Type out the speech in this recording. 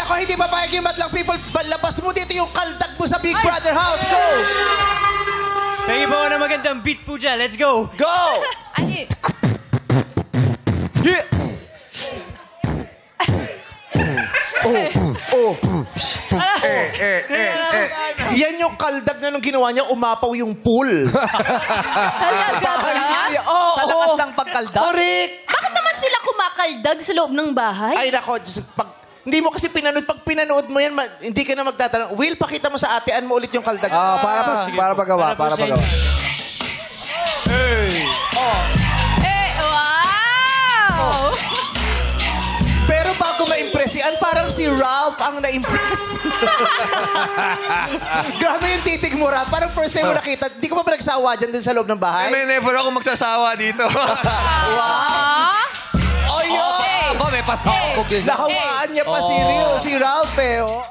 Nako, hindi papayag yung Madlang People. Labas mo dito yung kaldag mo sa Big Brother house. Go! Pegi po na magandang beat po dyan. Let's go! Go! Ano? Yeah! Yan yung kaldag na nung ginawa niya, umapaw yung pool. Talaga ba? Oo, Sa lakas ng pagkaldag? Correct! Bakit naman sila kumakaldag sa loob ng bahay? Ay, nako, hindi mo kasi pinanood. Pag pinanood mo yan, hindi ka na magtatanong. Will, pakita mo sa atean mo ulit yung kaldag. Para pagawa. Wow! Pero bago ma-impress yan, parang si Ralph ang na-impress. Grabe yung titig mo, Ralph. Parang first time mo nakita. Hindi ka pa ba nagsawa dyan dun sa loob ng bahay? May never ako magsasawa dito. Wow! Oh, yun! Aba, may pasakog yun. Nahawaan niya pa si Ralph eh. Oh.